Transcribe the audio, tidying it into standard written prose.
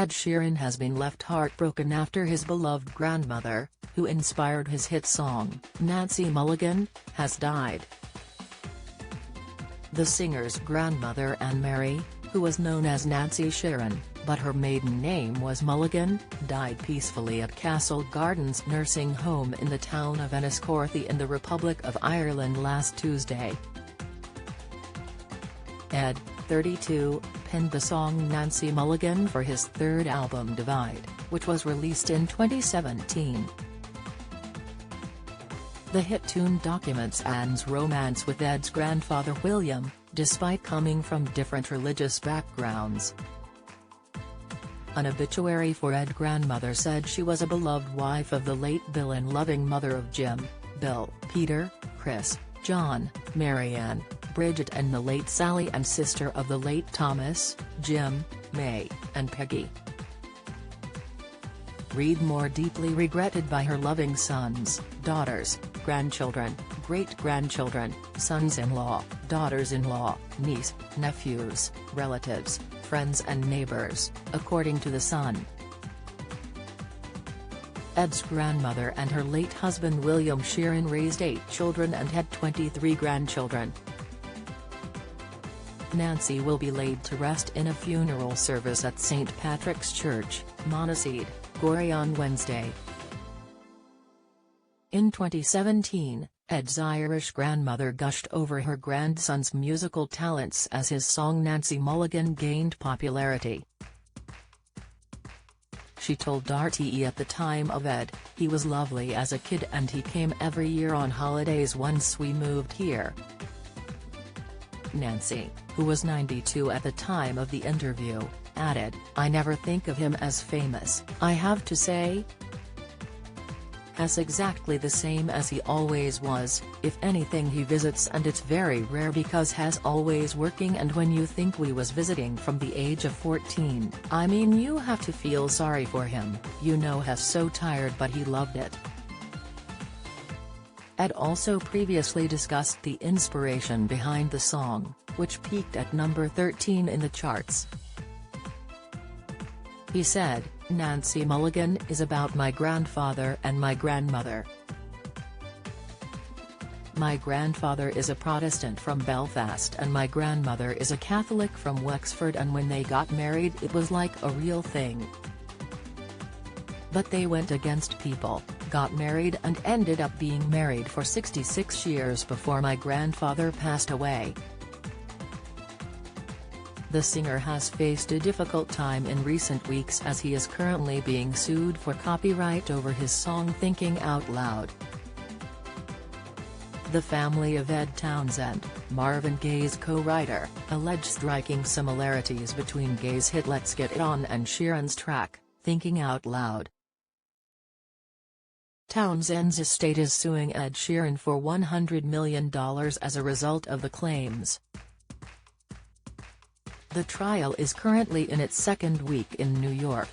Ed Sheeran has been left heartbroken after his beloved grandmother, who inspired his hit song, Nancy Mulligan, has died. The singer's grandmother Anne Mary, who was known as Nancy Sheeran, but her maiden name was Mulligan, died peacefully at Castle Gardens nursing home in the town of Enniscorthy in the Republic of Ireland last Tuesday. Ed, 32, penned the song Nancy Mulligan for his third album Divide, which was released in 2017. The hit tune documents Anne's romance with Ed's grandfather William, despite coming from different religious backgrounds. An obituary for Ed's grandmother said she was a beloved wife of the late Bill and loving mother of Jim, Bill, Peter, Chris, John, Marianne, Bridget and the late Sally, and sister of the late Thomas, Jim, May, and Peggy. Read more. Deeply regretted by her loving sons, daughters, grandchildren, great-grandchildren, sons-in-law, daughters-in-law, niece, nephews, relatives, friends and neighbors, according to The Sun. Ed's grandmother and her late husband William Sheeran raised 8 children and had 23 grandchildren. Nancy will be laid to rest in a funeral service at St. Patrick's Church, Monaseed, Gorey on Wednesday. In 2017, Ed's Irish grandmother gushed over her grandson's musical talents as his song Nancy Mulligan gained popularity. She told RTE at the time of Ed, "He was lovely as a kid and he came every year on holidays once we moved here." Nancy, who was 92 at the time of the interview, added, "I never think of him as famous, I have to say. As exactly the same as he always was, if anything he visits, and it's very rare because has always working, and when you think we was visiting from the age of 14, I mean you have to feel sorry for him, you know has so tired, but he loved it." Ed also previously discussed the inspiration behind the song, which peaked at number 13 in the charts. He said, "Nancy Mulligan is about my grandfather and my grandmother. My grandfather is a Protestant from Belfast and my grandmother is a Catholic from Wexford, and when they got married it was like a real thing. But they went against people, got married and ended up being married for 66 years before my grandfather passed away." The singer has faced a difficult time in recent weeks as he is currently being sued for copyright over his song Thinking Out Loud. The family of Ed Townsend, Marvin Gaye's co-writer, alleged striking similarities between Gaye's hit Let's Get It On and Sheeran's track, Thinking Out Loud. Townsend's estate is suing Ed Sheeran for $100 million as a result of the claims. The trial is currently in its second week in New York.